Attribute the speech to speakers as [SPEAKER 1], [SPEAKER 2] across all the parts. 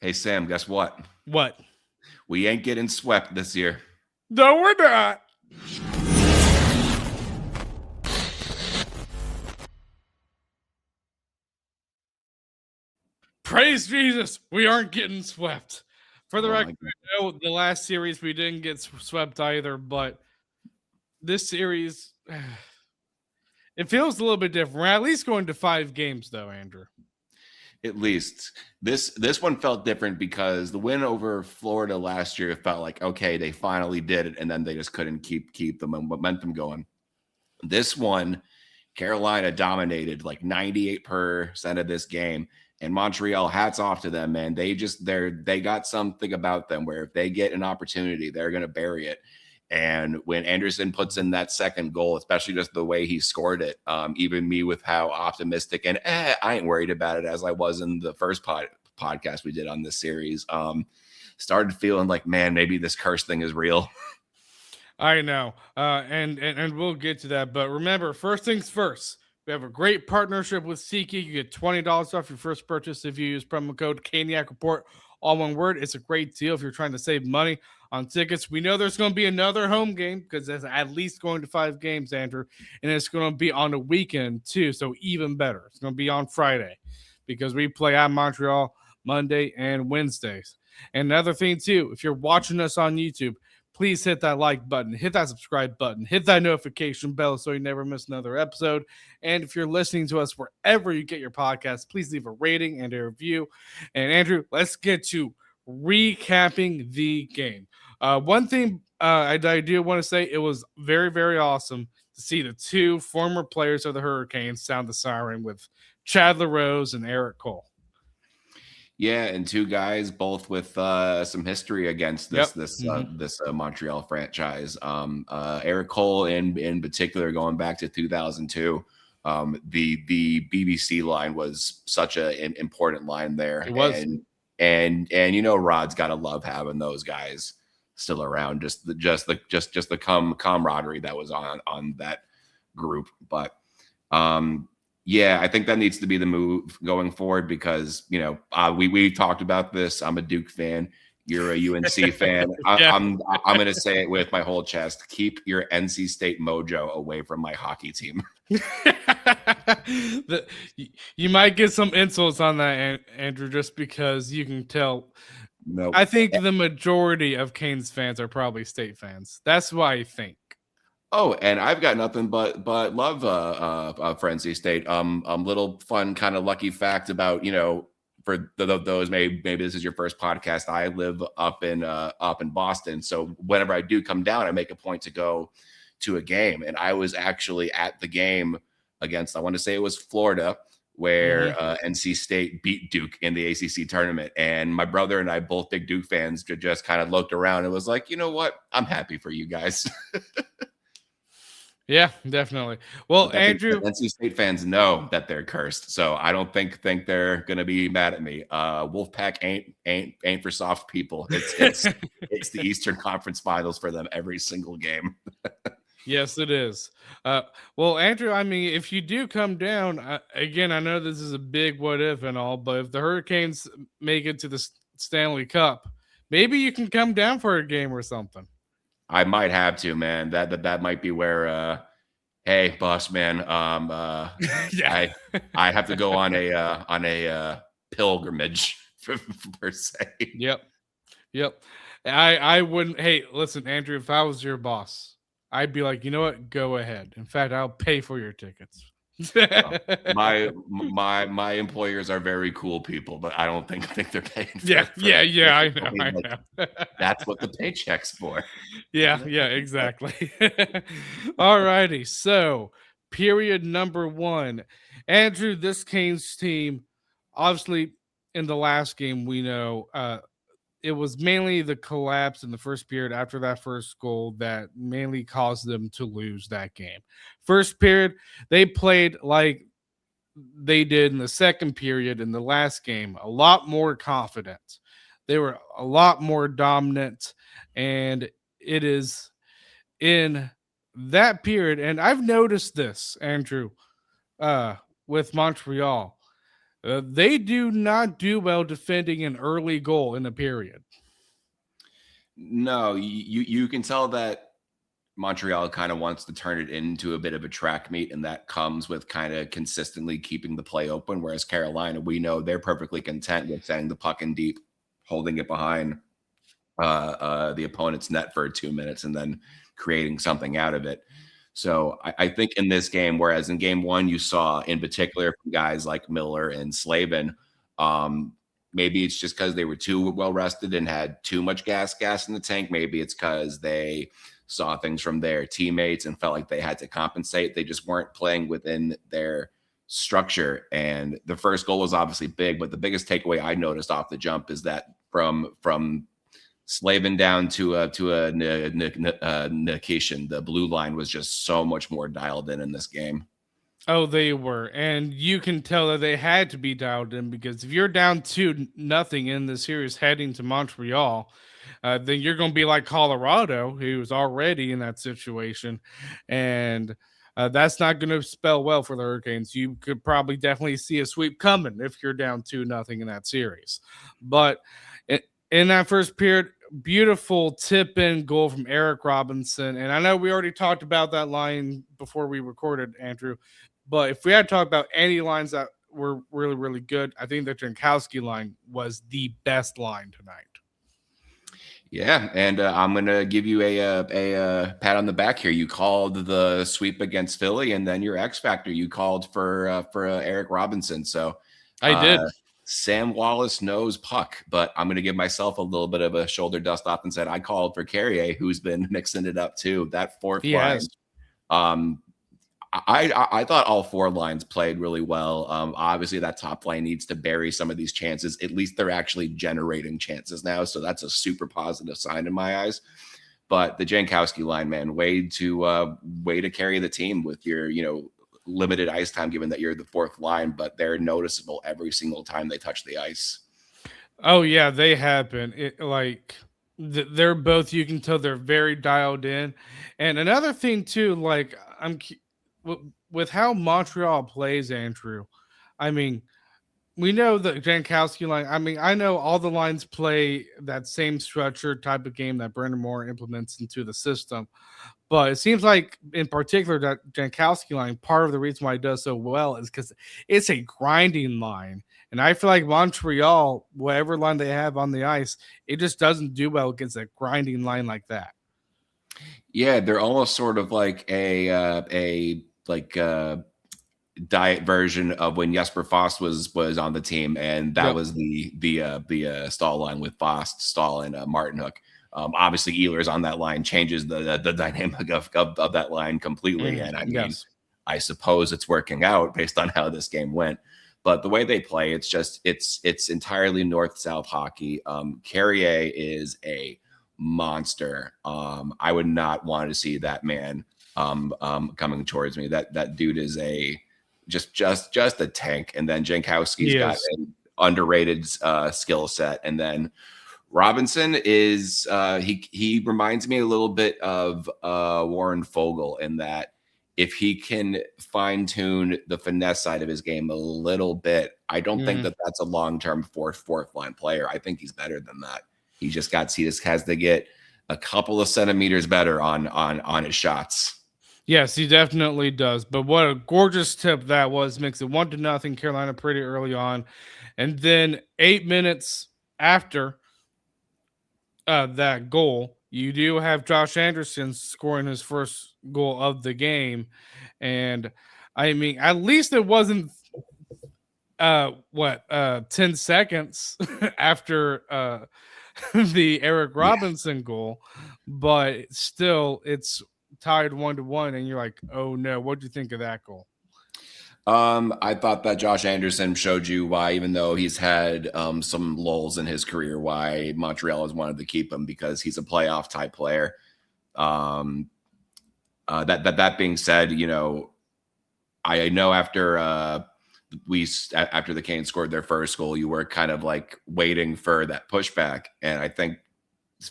[SPEAKER 1] Hey, Sam, guess what?
[SPEAKER 2] What?
[SPEAKER 1] We ain't getting swept this year.
[SPEAKER 2] No, we're not. Praise Jesus, we aren't getting swept. For the
[SPEAKER 1] Oh
[SPEAKER 2] record,
[SPEAKER 1] my God.
[SPEAKER 2] I know the last series we didn't get swept either, but this series, it feels a little bit different. We're at least going to 5 games, though, Andrew.
[SPEAKER 1] At least this one felt different because the win over Florida last year felt like, okay, they finally did it, and then they just couldn't keep the momentum going. This one, Carolina dominated like 98% of this game. And Montreal, hats off to them, man. They got something about them where if they get an opportunity, they're gonna bury it. And when Anderson puts in that second goal, especially just the way he scored it, even me with how optimistic and I ain't worried about it as I was in the first podcast we did on this series. Started feeling like, man, maybe this curse thing is real.
[SPEAKER 2] I know, and we'll get to that. But remember, first things first. We have a great partnership with SeatGeek. You get $20 off your first purchase if you use promo code Caniac Report. All one word. It's a great deal if you're trying to save money on tickets. We know there's going to be another home game because there's at least going to 5 games, Andrew, and it's going to be on a weekend too. So even better, it's going to be on Friday because we play at Montreal Monday and Wednesdays. And another thing too, if you're watching us on YouTube, please hit that like button, hit that subscribe button, hit that notification bell so you never miss another episode. And if you're listening to us wherever you get your podcasts, please leave a rating and a review. And Andrew, let's get to recapping the game. One thing I do want to say, it was very, very awesome to see the 2 former players of the Hurricanes sound the siren with Chad LaRose and Eric Cole.
[SPEAKER 1] Yeah, and 2 guys both with some history against this Montreal franchise. Eric Cole in particular, going back to 2002. The BBC line was such an important line there.
[SPEAKER 2] It was.
[SPEAKER 1] And Rod's got to love having those guys still around. Just the camaraderie that was on that group. But yeah, I think that needs to be the move going forward because, we talked about this. I'm a Duke fan. You're a UNC fan.
[SPEAKER 2] Yeah.
[SPEAKER 1] I'm going to say it with my whole chest. Keep your NC State mojo away from my hockey team.
[SPEAKER 2] You might get some insults on that, Andrew, just because you can tell.
[SPEAKER 1] No,
[SPEAKER 2] I think the majority of Canes fans are probably State fans. That's why I think.
[SPEAKER 1] Oh, and I've got nothing but love for NC State. Little fun kind of lucky fact about, for those maybe this is your first podcast. I live up in Boston, so whenever I do come down, I make a point to go to a game, and I was actually at the game against, I want to say it was Florida, where NC State beat Duke in the ACC tournament, and my brother and I, both big Duke fans, just kind of looked around and was like, you know what, I'm happy for you guys.
[SPEAKER 2] Yeah, definitely. Well, Andrew,
[SPEAKER 1] NC State fans know that they're cursed, so I don't think they're gonna be mad at me. Wolfpack ain't for soft people. It's the Eastern Conference Finals for them every single game.
[SPEAKER 2] Yes, it is. Well, Andrew, I mean, if you do come down again, I know this is a big what if and all, but if the Hurricanes make it to the Stanley Cup, maybe you can come down for a game or something.
[SPEAKER 1] I might have to, man. That might be where. Hey, boss man.
[SPEAKER 2] Yeah.
[SPEAKER 1] I have to go on a pilgrimage per se.
[SPEAKER 2] Yep. I wouldn't. Hey, listen, Andrew. If I was your boss, I'd be like, you know what? Go ahead. In fact, I'll pay for your tickets.
[SPEAKER 1] My employers are very cool people, but I don't think they're paying for
[SPEAKER 2] yeah, I know.
[SPEAKER 1] That's what the paycheck's for.
[SPEAKER 2] Yeah, exactly. All righty. So, period number 1. Andrew, this Canes team, obviously in the last game, we know it was mainly the collapse in the first period after that first goal that mainly caused them to lose that game. First period, they played like they did in the second period in the last game, a lot more confident. They were a lot more dominant, and it is in that period. And I've noticed this, Andrew, with Montreal. They do not do well defending an early goal in a period.
[SPEAKER 1] No, you can tell that Montreal kind of wants to turn it into a bit of a track meet, and that comes with kind of consistently keeping the play open. Whereas Carolina, we know they're perfectly content with sending the puck in deep, holding it behind the opponent's net for 2 minutes, and then creating something out of it. So I think in this game, whereas in game one, you saw in particular from guys like Miller and Slavin, um, maybe it's just because they were too well rested and had too much gas in the tank. Maybe it's because they saw things from their teammates and felt like they had to compensate. They just weren't playing within their structure. And the first goal was obviously big, but the biggest takeaway I noticed off the jump is that from Slavin down to a Nikishin, the blue line was just so much more dialed in this game.
[SPEAKER 2] Oh, they were, and you can tell that they had to be dialed in because if you're down 2-0 in the series heading to Montreal, then you're going to be like Colorado, who was already in that situation, and that's not going to spell well for the Hurricanes. You could probably definitely see a sweep coming if you're down 2-0 in that series, but in that first period, beautiful tip in goal from Eric Robinson, and I know we already talked about that line before we recorded, Andrew. But if we had to talk about any lines that were really, really good, I think the Jankowski line was the best line tonight.
[SPEAKER 1] Yeah, and I'm gonna give you a pat on the back here. You called the sweep against Philly, and then your X factor you called for Eric Robinson. So
[SPEAKER 2] I
[SPEAKER 1] uh,
[SPEAKER 2] did.
[SPEAKER 1] Sam Wallace knows puck, but I'm gonna give myself a little bit of a shoulder dust off and said I called for Carrier, who's been mixing it up too. That fourth
[SPEAKER 2] He
[SPEAKER 1] line,
[SPEAKER 2] has.
[SPEAKER 1] um, I thought all four lines played really well. Obviously, that top line needs to bury some of these chances. At least they're actually generating chances now, so that's a super positive sign in my eyes. But the Jankowski line, man, way to carry the team with your limited ice time, given that you're the fourth line. But they're noticeable every single time they touch the ice.
[SPEAKER 2] Oh yeah, they have been. They're both. You can tell they're very dialed in. And another thing too, like with how Montreal plays, Andrew. I mean, we know the Jankowski line. I mean, I know all the lines play that same structure type of game that Brendan Moore implements into the system. But it seems like, in particular, that Jankowski line, part of the reason why it does so well is because it's a grinding line. And I feel like Montreal, whatever line they have on the ice, it just doesn't do well against a grinding line like that.
[SPEAKER 1] Yeah, they're almost sort of like a diet version of when Jesper Foss was on the team, and that
[SPEAKER 2] Yep.
[SPEAKER 1] was the stall line with Foss, Stahl, and Martin Hook. Obviously, Ehlers on that line changes the dynamic of that line completely. And I mean,
[SPEAKER 2] Yes.
[SPEAKER 1] I suppose it's working out based on how this game went. But the way they play, it's entirely north-south hockey. Carrier is a monster. I would not want to see that man coming towards me. That dude is just a tank. And then Jankowski's got an underrated skill set. And then Robinson is he reminds me a little bit of Warren Fogle in that if he can fine tune the finesse side of his game a little bit, I don't think that that's a long term fourth line player. I think he's better than that. He just has to get a couple of centimeters better on his shots.
[SPEAKER 2] Yes, he definitely does. But what a gorgeous tip that was. Makes it 1-0 Carolina pretty early on. And then 8 minutes after that goal, you do have Josh Anderson scoring his first goal of the game. And I mean, at least it wasn't 10 seconds after the Eric Robinson goal, but still it's tied 1-1, and you're like, oh no, what do you think of that goal?
[SPEAKER 1] I thought that Josh Anderson showed you why, even though he's had some lulls in his career, why Montreal has wanted to keep him, because he's a playoff type player. That being said, I know after the Canes scored their first goal, you were kind of like waiting for that pushback, and I think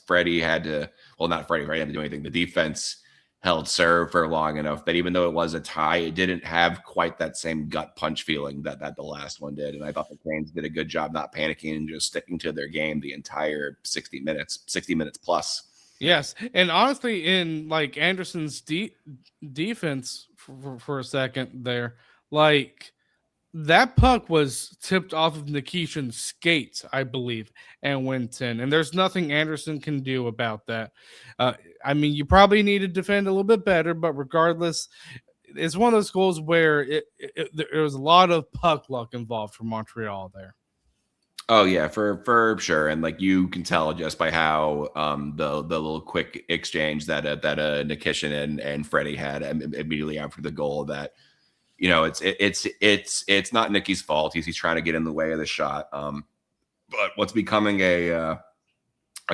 [SPEAKER 1] Freddie had to. Well, not Freddie. Freddie had to do anything. The defense held serve for long enough that even though it was a tie, it didn't have quite that same gut punch feeling that the last one did. And I thought the Canes did a good job not panicking and just sticking to their game the entire 60 minutes plus.
[SPEAKER 2] Yes, and honestly, in like Anderson's defense for a second there, like that puck was tipped off of Nikishin's skates, I believe, and went in. And there's nothing Anderson can do about that. I mean, you probably need to defend a little bit better, but regardless, it's one of those goals where there was a lot of puck luck involved for Montreal there.
[SPEAKER 1] Oh yeah, for sure, and like you can tell just by how the little quick exchange that Nikishin and Freddie had immediately after the goal that it's not Nicky's fault. He's trying to get in the way of the shot. But what's becoming a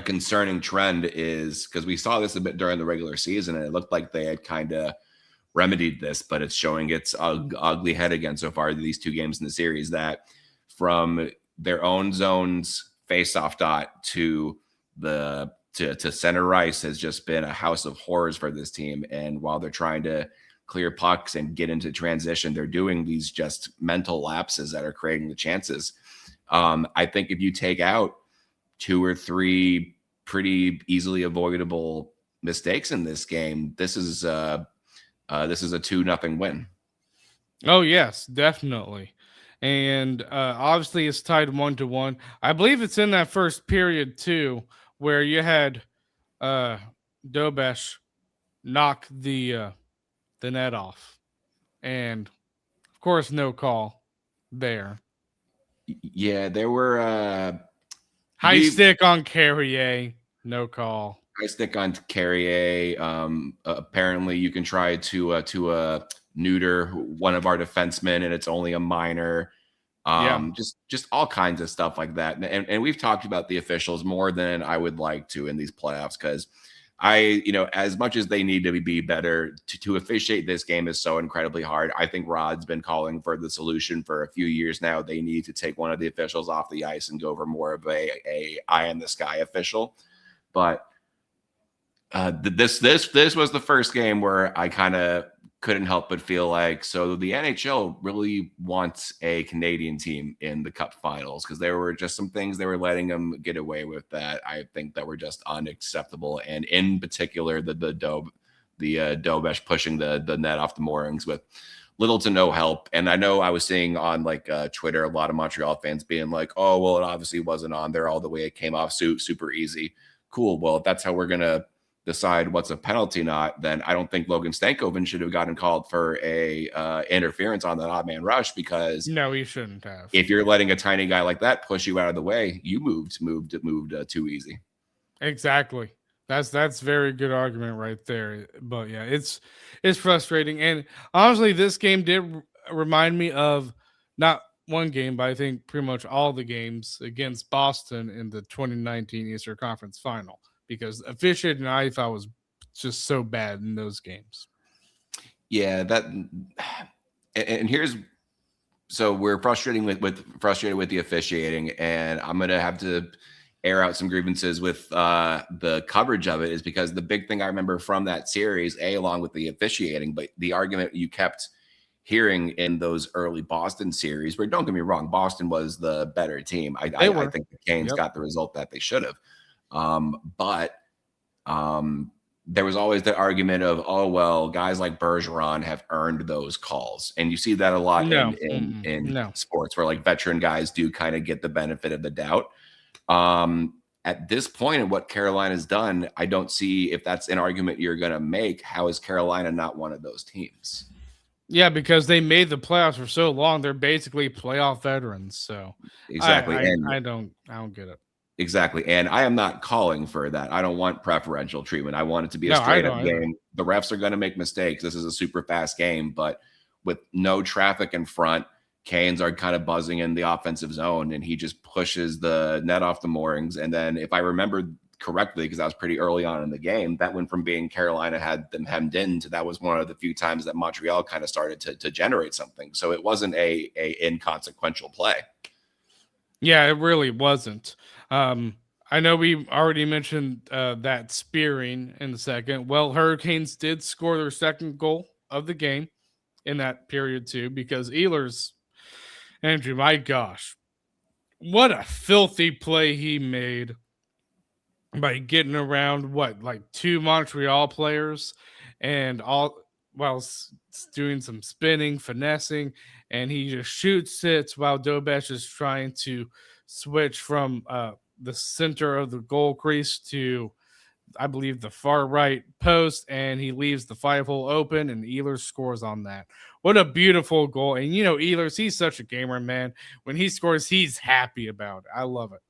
[SPEAKER 1] concerning trend is because we saw this a bit during the regular season, and it looked like they had kind of remedied this, but it's showing its ugly head again so far these 2 games in the series that from their own zones face-off dot to center ice has just been a house of horrors for this team. And while they're trying to clear pucks and get into transition, they're doing these just mental lapses that are creating the chances. I think if you take out 2 or 3 pretty easily avoidable mistakes in this game, this is a 2-0 win.
[SPEAKER 2] Oh yes, definitely. And obviously it's tied 1-1. I believe it's in that first period too, where you had Dobesh knock the net off, and of course no call there.
[SPEAKER 1] Yeah, there were
[SPEAKER 2] high stick on Carrier, no call.
[SPEAKER 1] High stick on Carrier. Apparently, you can try to neuter one of our defensemen, and it's only a minor. Just all kinds of stuff like that. And we've talked about the officials more than I would like to in these playoffs because as much as they need to be better, to officiate this game is so incredibly hard. I think Rod's been calling for the solution for a few years now. They need to take one of the officials off the ice and go for more of a eye in the sky official. But this was the first game where I kind of couldn't help but feel like, so the NHL really wants a Canadian team in the Cup Finals because there were just some things they were letting them get away with that I think that were just unacceptable, and in particular the Dobesh pushing the net off the moorings with little to no help. And I know I was seeing on like Twitter a lot of Montreal fans being like, oh well, it obviously wasn't on there all the way, it came off super easy. Cool, well if that's how we're gonna decide what's a penalty not, then I don't think Logan Stankoven should have gotten called for a interference on the odd man rush, because
[SPEAKER 2] no, he shouldn't have.
[SPEAKER 1] If you're letting a tiny guy like that push you out of the way, you moved too easy.
[SPEAKER 2] Exactly. That's very good argument right there. But yeah, it's frustrating. And honestly, this game did remind me of not one game, but I think pretty much all the games against Boston in the 2019 Eastern Conference Final, because officiating I thought was just so bad in those games.
[SPEAKER 1] Yeah, and here's, so we're frustrated with the officiating, and I'm gonna have to air out some grievances with the coverage of it, is because the big thing I remember from that series, along with the officiating, but the argument you kept hearing in those early Boston series, where don't get me wrong, Boston was the better team. I think the Canes got the result that they should have. But there was always that argument of, oh, well, guys like Bergeron have earned those calls. And you see that a lot in sports, where like veteran guys do kind of get the benefit of the doubt. At this point in what Carolina's done, I don't see, if that's an argument you're going to make, how is Carolina not one of those teams?
[SPEAKER 2] Yeah, because they made the playoffs for so long. They're basically playoff veterans. So
[SPEAKER 1] exactly.
[SPEAKER 2] I don't get it.
[SPEAKER 1] Exactly. And I am not calling for that. I don't want preferential treatment. I want it to be a straight up game. The refs are going to make mistakes. This is a super fast game, but with no traffic in front, Canes are kind of buzzing in the offensive zone, and he just pushes the net off the moorings. And then if I remember correctly, because I was pretty early on in the game, that went from being Carolina had them hemmed in to that was one of the few times that Montreal kind of started to generate something. So it wasn't a inconsequential play.
[SPEAKER 2] Yeah, it really wasn't. I know we already mentioned that spearing in the second. Well, Hurricanes did score their second goal of the game in that period too, because Ehlers, Andrew, my gosh, what a filthy play he made by getting around what, like two Montreal players and all while doing some spinning, finessing, and he just shoots it while Dobesh is trying to switch from the center of the goal crease to, I believe, the far right post, and he leaves the 5 hole open, and Ehlers scores on that. What a beautiful goal. And you know, Ehlers, he's such a gamer, man. When he scores, he's happy about it. I love it.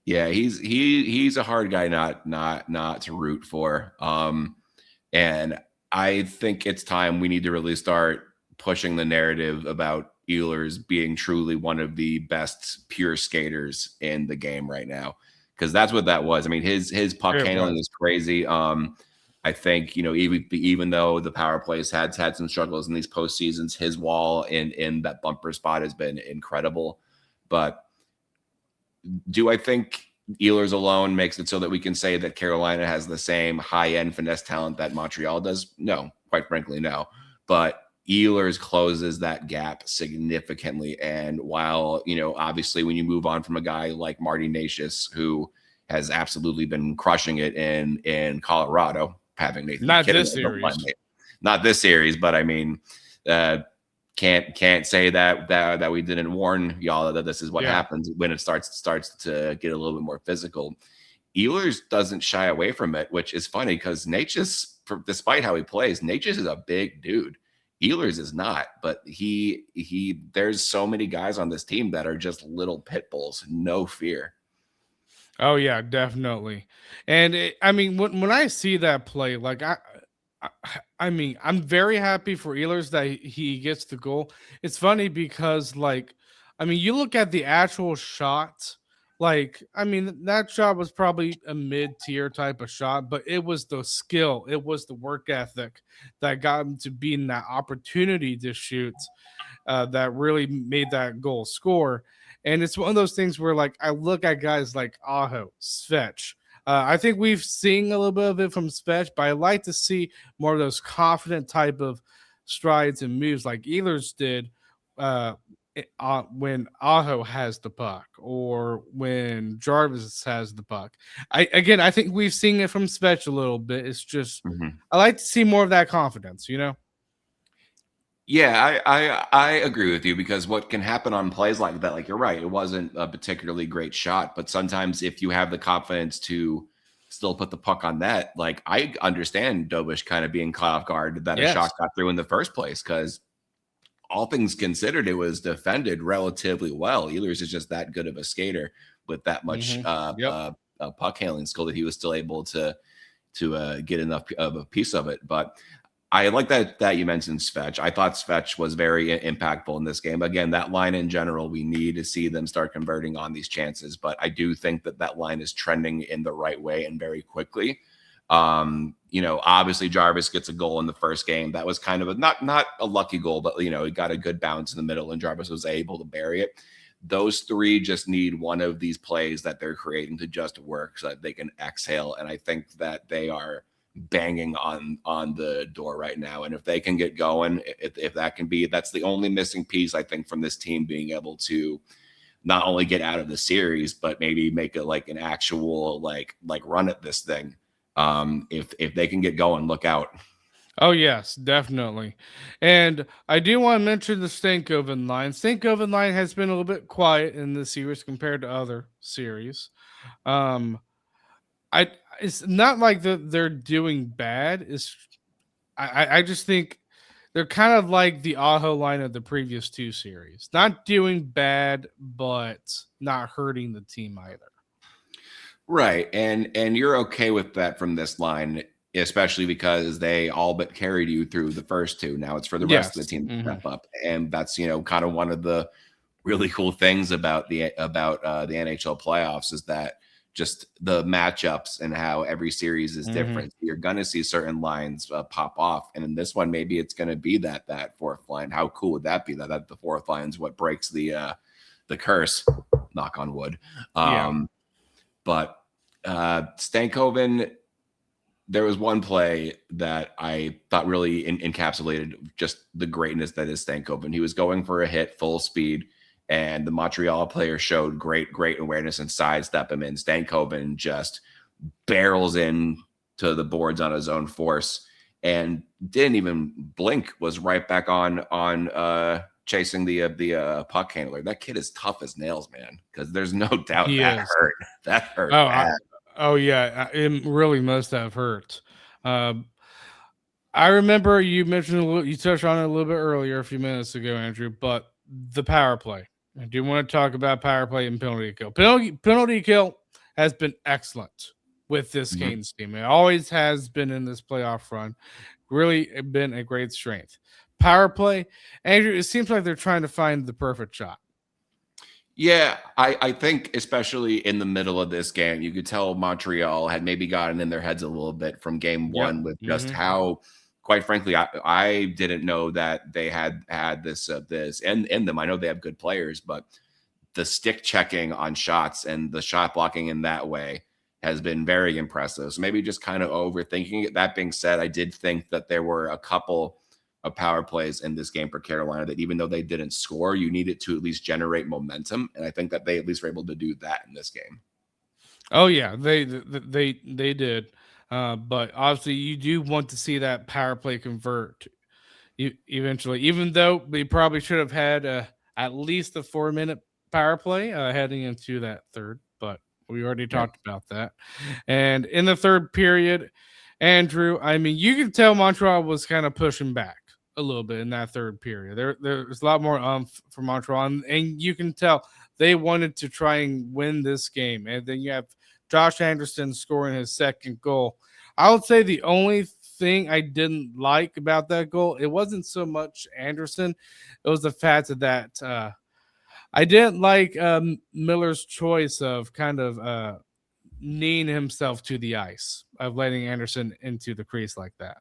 [SPEAKER 1] Yeah, he's a hard guy not to root for. And I think it's time we need to really start pushing the narrative about Ehlers being truly one of the best pure skaters in the game right now, because that's what that was. I mean, his puck
[SPEAKER 2] It
[SPEAKER 1] handling
[SPEAKER 2] was.
[SPEAKER 1] is crazy. I think, even though the power plays had some struggles in these postseasons, his wall in that bumper spot has been incredible. But do I think Ehlers alone makes it so that we can say that Carolina has the same high-end finesse talent that Montreal does? No, quite frankly, no. But Ehlers closes that gap significantly. And while, obviously when you move on from a guy like Marty Nashis, who has absolutely been crushing it in Colorado, having Nathan
[SPEAKER 2] Not
[SPEAKER 1] McKinnon,
[SPEAKER 2] this series.
[SPEAKER 1] not this series, but I mean, uh, can't say that we didn't warn y'all that this is what happens when it starts to get a little bit more physical. Ehlers doesn't shy away from it, which is funny because Natchez, despite how he plays, Natchez is a big dude. Ehlers is not, but there's so many guys on this team that are just little pit bulls, no fear.
[SPEAKER 2] Oh yeah, definitely. And I mean, when I see that play, like I, I mean, I'm very happy for Ehlers that he gets the goal. It's funny because, like, I mean, you look at the actual shot. Like, I mean, that shot was probably a mid-tier type of shot, but it was the skill, it was the work ethic that got him to be in that opportunity to shoot that really made that goal score. And it's one of those things where, like, I look at guys like Aho, Svetch. I think we've seen a little bit of it from Svetch, but I like to see more of those confident type of strides and moves like Ehlers did uh, when Aho has the puck or when Jarvis has the puck. I think we've seen it from Svetch a little bit. It's just
[SPEAKER 1] Mm-hmm.
[SPEAKER 2] I like to see more of that confidence, you know?
[SPEAKER 1] Yeah, I agree with you, because what can happen on plays like that, like you're right, it wasn't a particularly great shot, but sometimes if you have the confidence to still put the puck on net, like I understand Dobish kind of being caught off guard that a
[SPEAKER 2] Yes.
[SPEAKER 1] shot got through in the first place, because all things considered, it was defended relatively well. Ehlers is just that good of a skater with that much
[SPEAKER 2] Yep.
[SPEAKER 1] puck handling skill that he was still able to get enough of a piece of it. But I like that you mentioned Svetch. I thought Svetch was very impactful in this game. Again, that line in general, we need to see them start converting on these chances. But I do think that line is trending in the right way and very quickly. Obviously Jarvis gets a goal in the first game. That was kind of a not a lucky goal, but he got a good bounce in the middle and Jarvis was able to bury it. Those three just need one of these plays that they're creating to just work so that they can exhale. And I think that they are banging on the door right now. And if they can get going, if that can be, that's the only missing piece, I think, from this team being able to not only get out of the series, but maybe make it like an actual like run at this thing. If they can get going, look out.
[SPEAKER 2] Oh yes, definitely. And I do want to mention the Stankoven line. Stankoven line has been a little bit quiet in this series compared to other series. Um, I it's not like they're doing bad. I just think they're kind of like the Aho line of the previous two series. Not doing bad, but not hurting the team either.
[SPEAKER 1] Right. And you're okay with that from this line, especially because they all but carried you through the first two. Now it's for the rest of the
[SPEAKER 2] Yes.
[SPEAKER 1] team to step up. And that's, kind of one of the really cool things about the NHL playoffs is that just the matchups and how every series is
[SPEAKER 2] Hmm.
[SPEAKER 1] different. You're going to see certain lines pop off, and in this one, maybe it's going to be that fourth line. How cool would that be? That the fourth line is what breaks the curse. Knock on wood.
[SPEAKER 2] Yeah.
[SPEAKER 1] Um, But Stankoven, there was one play that I thought really encapsulated just the greatness that is Stankoven. He was going for a hit full speed, and the Montreal player showed great awareness and sidestep him in. Stankoven just barrels in to the boards on his own force and didn't even blink, was right back on chasing the puck handler. That kid is tough as nails, man, because there's no doubt
[SPEAKER 2] He
[SPEAKER 1] that
[SPEAKER 2] is.
[SPEAKER 1] hurt. That hurt
[SPEAKER 2] Oh,
[SPEAKER 1] bad.
[SPEAKER 2] yeah, it really must have hurt. I remember you mentioned you touched on it a little bit earlier, a few minutes ago, Andrew. But the power play. I do want to talk about power play and penalty kill. Penalty kill has been excellent with this
[SPEAKER 1] Mhm.
[SPEAKER 2] Canes team. It always has been in this playoff run. Really been a great strength. Power play, Andrew. It seems like they're trying to find the perfect shot.
[SPEAKER 1] Yeah, I think especially in the middle of this game, you could tell Montreal had maybe gotten in their heads a little bit from game
[SPEAKER 2] Yep.
[SPEAKER 1] one with just
[SPEAKER 2] Hmm.
[SPEAKER 1] how, quite frankly, I didn't know that they had this in them. I know they have good players, but the stick checking on shots and the shot blocking in that way has been very impressive. So maybe just kind of overthinking it. That being said, I did think that there were a couple of power plays in this game for Carolina that even though they didn't score, you needed to at least generate momentum. And I think that they at least were able to do that in this game.
[SPEAKER 2] Oh yeah, they did. But obviously, you do want to see that power play convert eventually. Even though they probably should have had at least a 4 minute power play heading into that third, but we already
[SPEAKER 1] Right.
[SPEAKER 2] talked about that. And in the third period, Andrew, I mean, you can tell Montreal was kind of pushing back a little bit in that third period. There's a lot more for Montreal, and you can tell they wanted to try and win this game. And then you have Josh Anderson scoring his second goal. I would say the only thing I didn't like about that goal, it wasn't so much Anderson, it was the fact that I didn't like Miller's choice of kind of kneeing himself to the ice, of letting Anderson into the crease like that.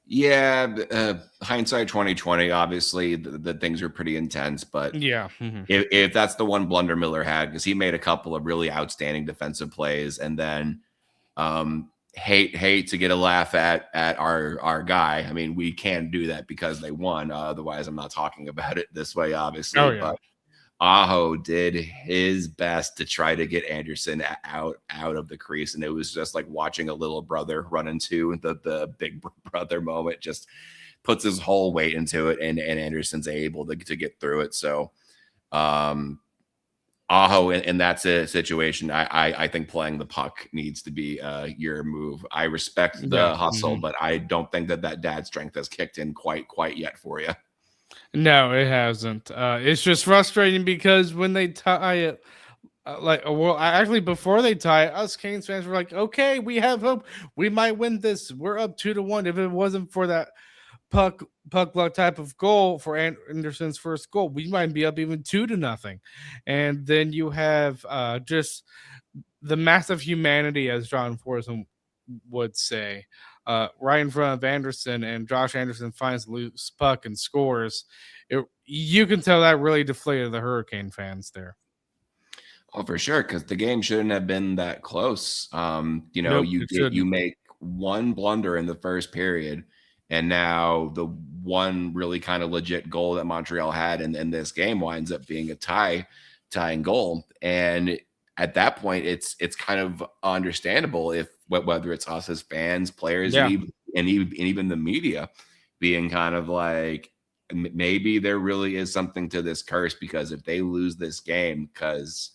[SPEAKER 1] Yeah, hindsight 2020. Obviously, the things are pretty intense, but
[SPEAKER 2] Yeah. Mhm.
[SPEAKER 1] if that's the one blunder Miller had, because he made a couple of really outstanding defensive plays, and then hate to get a laugh at our guy. I mean, we can do that because they won. Otherwise, I'm not talking about it this way, obviously.
[SPEAKER 2] Oh yeah.
[SPEAKER 1] But Aho did his best to try to get Anderson out of the crease, and it was just like watching a little brother run into the big brother moment. Just puts his whole weight into it, and Anderson's able to get through it. So um Aho in that situation, I think playing the puck needs to be your move. I respect
[SPEAKER 2] Yeah.
[SPEAKER 1] the hustle,
[SPEAKER 2] Mhm.
[SPEAKER 1] but I don't think that dad strength has kicked in quite yet for you.
[SPEAKER 2] No, it hasn't. It's just frustrating because when they tie it, actually, before they tie it, us Canes fans were like, okay, we have hope. We might win this. We're up 2-1. If it wasn't for that puck luck type of goal for Anderson's first goal, we might be up even 2-0. And then you have just the massive humanity, as John Forson would say, right in front of Anderson, and Josh Anderson finds the loose puck and scores. You can tell that really deflated the Hurricane fans there.
[SPEAKER 1] Oh, for sure, because the game shouldn't have been that close.
[SPEAKER 2] Nope,
[SPEAKER 1] You
[SPEAKER 2] it
[SPEAKER 1] you
[SPEAKER 2] shouldn't.
[SPEAKER 1] make one blunder in the first period, and now the one really kind of legit goal that Montreal had in this game winds up being a tying goal. And at that point, it's kind of understandable if whether it's us as fans, players,
[SPEAKER 2] Yeah.
[SPEAKER 1] and even the media being kind of like maybe there really is something to this curse, because if they lose this game, because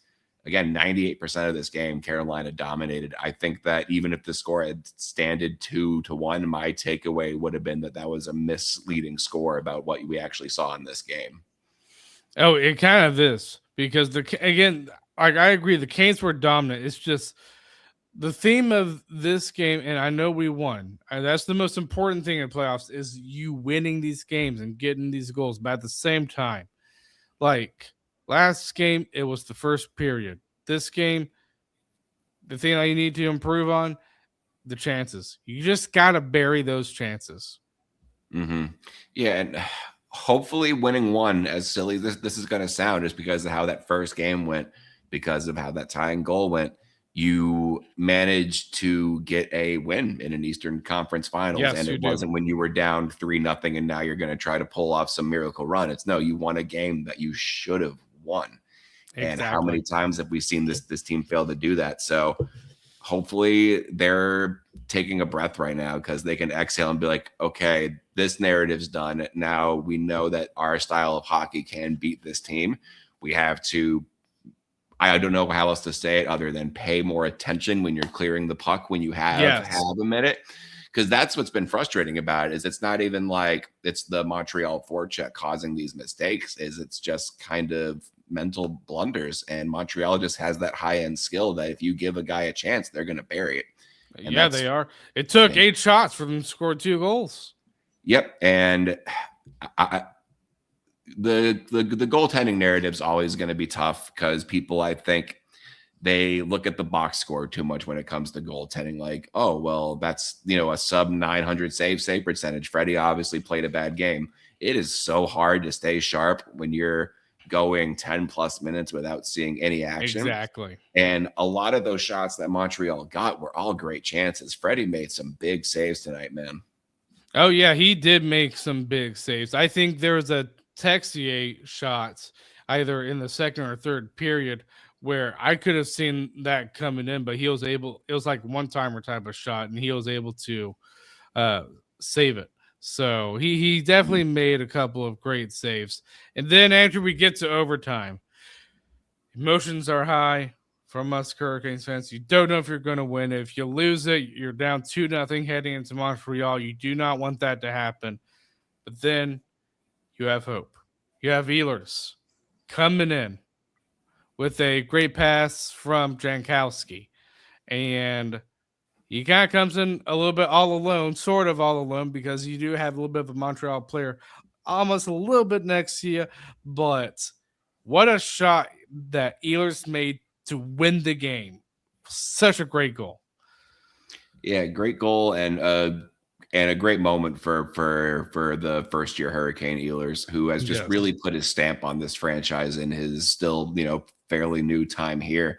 [SPEAKER 1] again, 98% of this game, Carolina dominated. I think that even if the score had standed 2-1, my takeaway would have been that that was a misleading score about what we actually saw in this game.
[SPEAKER 2] Oh, it kind of is because again, like I agree, the Canes were dominant. It's just the theme of this game, and I know we won. And that's the most important thing in playoffs is you winning these games and getting these goals. But at the same time, like last game, it was the first period. This game, the thing that you need to improve on, the chances. You just gotta bury those chances.
[SPEAKER 1] Mm-hmm. Yeah, and hopefully winning one, as silly this is going to sound, just because of how that first game went, because of how that tying goal went. you managed to get a win in an Eastern Conference Finals,
[SPEAKER 2] Yes,
[SPEAKER 1] and
[SPEAKER 2] you
[SPEAKER 1] it
[SPEAKER 2] do.
[SPEAKER 1] wasn't when you were down 3-0 and now you're going to try to pull off some miracle run. It's no, you won a game that you should have won. And how many
[SPEAKER 2] Exactly.
[SPEAKER 1] times have we seen this team fail to do that? So hopefully they're taking a breath right now because they can exhale and be like, okay, this narrative's done. Now we know that our style of hockey can beat this team. We have to, I don't know how else to say it other than pay more attention when you're clearing the puck when you have
[SPEAKER 2] Yes.
[SPEAKER 1] a minute. Because that's what's been frustrating about it is it's not even like it's the Montreal forecheck causing these mistakes, is it's just kind of mental blunders. And Montreal just has that high-end skill that if you give a guy a chance, they're going to bury it. And
[SPEAKER 2] Yeah,
[SPEAKER 1] that's
[SPEAKER 2] they are. It took
[SPEAKER 1] been,
[SPEAKER 2] 8 shots for them to score 2 goals.
[SPEAKER 1] yep. And I, the goaltending narrative is always going to be tough because people, I think, they look at the box score too much when it comes to goaltending. Like, oh, well, that's, a sub 900 save percentage. Freddie obviously played a bad game. It is so hard to stay sharp when you're going 10 plus minutes without seeing any action.
[SPEAKER 2] Exactly.
[SPEAKER 1] And a lot of those shots that Montreal got were all great chances. Freddie made some big saves tonight, man.
[SPEAKER 2] Oh yeah, he did make some big saves. I think there was a Texier shot either in the second or third period where I could have seen that coming in, but he was able. It was like one timer type of shot, and he was able to uh, save it. So he definitely made a couple of great saves. And then after we get to overtime, emotions are high from us Hurricanes fans. You don't know if you're going to win. If you lose it, you're down 2-0 heading into Montreal. You do not want that to happen. But then you have hope. You have Ehlers coming in with a great pass from Jankowski. And he kind of comes in a little bit all alone, sort of all alone, because you do have a little bit of a Montreal player almost a little bit next to you. But what a shot that Ehlers made to win the game. Such a great goal.
[SPEAKER 1] Yeah, great goal and a great moment for the first year Hurricane Ehlers, who has just
[SPEAKER 2] Yes.
[SPEAKER 1] really put his stamp on this franchise in his still, fairly new time here.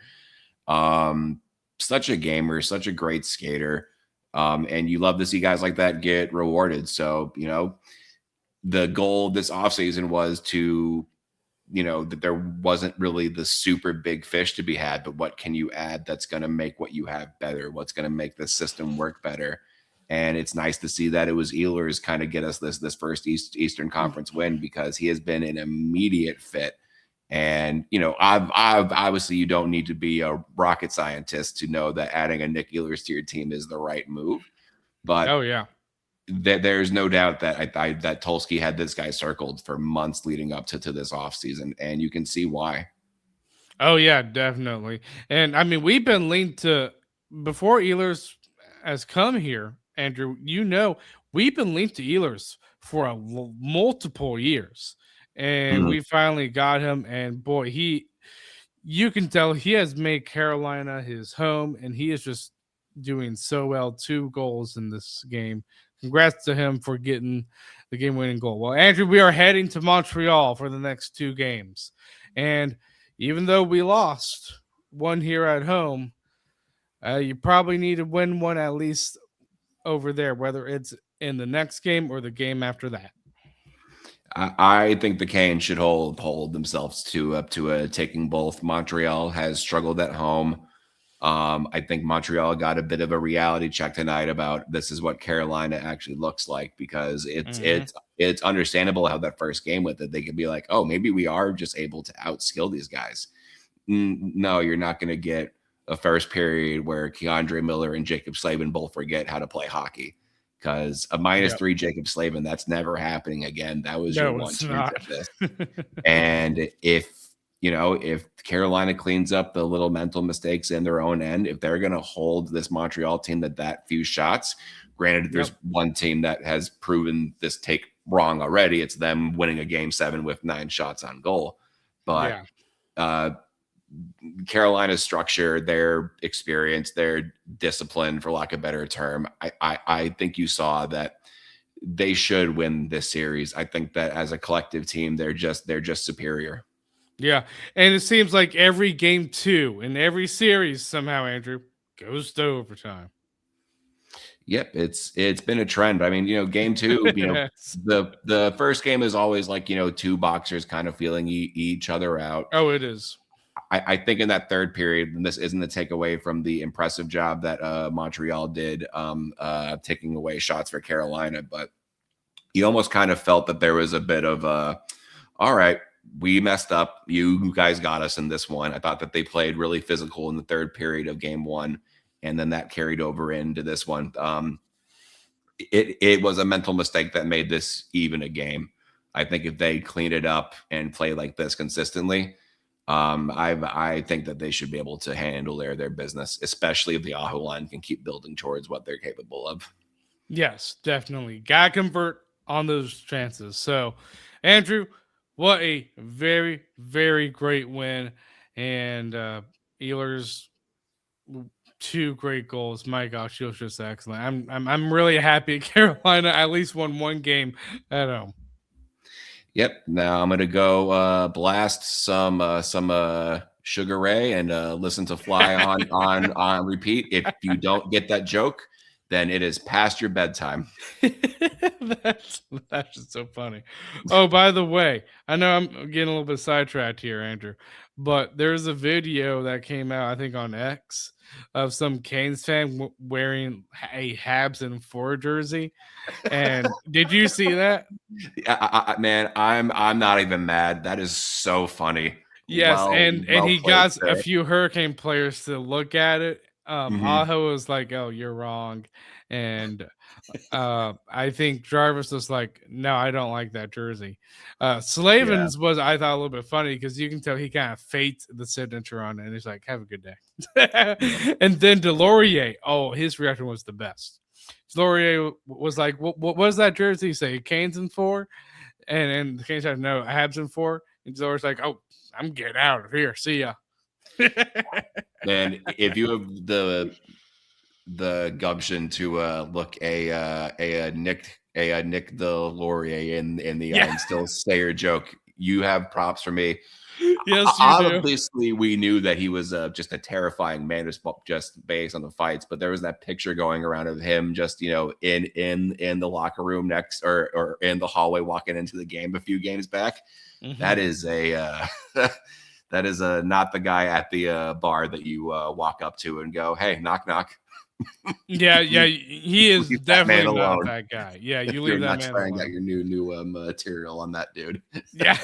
[SPEAKER 1] Um, Such a gamer, such a great skater. And you love to see guys like that get rewarded. So, the goal this offseason was to, that there wasn't really the super big fish to be had, but what can you add that's going to make what you have better? What's going to make the system work better? And it's nice to see that it was Ehlers kind of get us this first Eastern Conference win because he has been an immediate fit. And I've obviously you don't need to be a rocket scientist to know that adding a Nick Ehlers to your team is the right move. But
[SPEAKER 2] Oh, yeah.
[SPEAKER 1] there's no doubt that that Tulski had this guy circled for months leading up to this offseason, and you can see why.
[SPEAKER 2] Oh yeah, definitely. And I mean, we've been linked to before Ehlers has come here, Andrew. We've been linked to Ehlers for multiple years, and
[SPEAKER 1] Mhm.
[SPEAKER 2] we finally got him. And boy, you can tell he has made Carolina his home, and he is just doing so well. 2 goals in this game. Congrats to him for getting the game-winning goal. Well, Andrew, we are heading to Montreal for the next 2 games, and even though we lost one here at home, you probably need to win one at least over there, whether it's in the next game or the game after that.
[SPEAKER 1] I think the Canes should hold themselves to up to taking both. Montreal has struggled at home. I think Montreal got a bit of a reality check tonight about this is what Carolina actually looks like because it's
[SPEAKER 2] Hmm.
[SPEAKER 1] it's it's understandable how that first game with it they could be like, oh, maybe we are just able to outskill these guys. No, you're not going to get a first period where Keandre Miller and Jacob Slavin both forget how to play hockey because a minus
[SPEAKER 2] Yep.
[SPEAKER 1] three Jacob Slavin, that's never happening again. That was your
[SPEAKER 2] No,
[SPEAKER 1] one
[SPEAKER 2] it's
[SPEAKER 1] chance
[SPEAKER 2] not.
[SPEAKER 1] at this. And if Carolina cleans up the little mental mistakes in their own end, if they're going to hold this Montreal team that few shots, granted,
[SPEAKER 2] Yep.
[SPEAKER 1] there's one team that has proven this take wrong already. It's them winning a game 7 with 9 shots on goal. But
[SPEAKER 2] Yeah.
[SPEAKER 1] uh, Carolina's structure, their experience, their discipline, for lack of a better term, I think you saw that they should win this series. I think that as a collective team, they're just superior.
[SPEAKER 2] Yeah, and it seems like every game 2 in every series somehow, Andrew, goes to overtime.
[SPEAKER 1] Yep, it's been a trend. I mean, game two,
[SPEAKER 2] Yes.
[SPEAKER 1] the first game is always like, two boxers kind of feeling each other out.
[SPEAKER 2] Oh, it is.
[SPEAKER 1] I think in that third period, and this isn't a takeaway from the impressive job that Montreal did taking away shots for Carolina, but you almost kind of felt that there was a bit of all right, we messed up. You guys got us in this one. I thought that they played really physical in the third period of game one, and then that carried over into this one. It was a mental mistake that made this even a game. I think if they clean it up and play like this consistently, I think that they should be able to handle their business, especially if the Aho line can keep building towards what they're capable of.
[SPEAKER 2] Yes, definitely. Gotta convert on those chances. So, Andrew, what a very, very great win. And Ehlers, 2 great goals. My gosh, he was just excellent. I'm really happy Carolina at least won one game at home.
[SPEAKER 1] Yep. Now I'm gonna go blast some Sugar Ray and listen to Fly on repeat. If you don't get that joke, then it is past your bedtime.
[SPEAKER 2] That's just so funny. Oh, by the way, I know I'm getting a little bit sidetracked here, Andrew, but there's a video that came out, I think, on X of some Canes fan wearing a Habs and 4 jersey. And did you see that?
[SPEAKER 1] Man, I'm not even mad. That is so funny.
[SPEAKER 2] Yes, and
[SPEAKER 1] Well
[SPEAKER 2] he
[SPEAKER 1] played,
[SPEAKER 2] got a
[SPEAKER 1] sir.
[SPEAKER 2] few Hurricane players to look at it.
[SPEAKER 1] Mhm.
[SPEAKER 2] Aho was like, "Oh, you're wrong," and I think Jarvis was like, "No, I don't like that jersey."
[SPEAKER 1] Yeah.
[SPEAKER 2] Slavens was, I thought, a little bit funny because you can tell he kind of faked the signature on it, and he's like, "Have a good day." And then Delorier, oh, his reaction was the best. Delorier was like, "What was that jersey say? Canes in 4?" And the Canes said, "No, Habs in 4." And Delorier's like, "Oh, I'm getting out of here. See ya."
[SPEAKER 1] Man, if you have the gumption to look a Nick Delorier in the eye
[SPEAKER 2] Yeah.
[SPEAKER 1] and still say your joke, you have props for me.
[SPEAKER 2] Yes, you do.
[SPEAKER 1] Obviously, we knew that he was just a terrifying man, just based on the fights. But there was that picture going around of him just in the locker room next or in the hallway walking into the game a few games back.
[SPEAKER 2] Mhm.
[SPEAKER 1] That is a that is not the guy at the bar that you walk up to and go, "Hey, knock knock."
[SPEAKER 2] Yeah, yeah,
[SPEAKER 1] leave,
[SPEAKER 2] he is
[SPEAKER 1] leave that man
[SPEAKER 2] definitely not
[SPEAKER 1] alone
[SPEAKER 2] that guy. Yeah,
[SPEAKER 1] if
[SPEAKER 2] you
[SPEAKER 1] you're
[SPEAKER 2] leave that
[SPEAKER 1] not
[SPEAKER 2] man
[SPEAKER 1] trying out
[SPEAKER 2] alone.
[SPEAKER 1] your new material on that dude.
[SPEAKER 2] Yeah,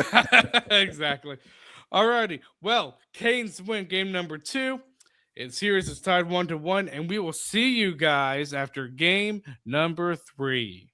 [SPEAKER 2] exactly. Alrighty. Well, Canes win game number 2. And series is tied 1-1, and we will see you guys after game number 3.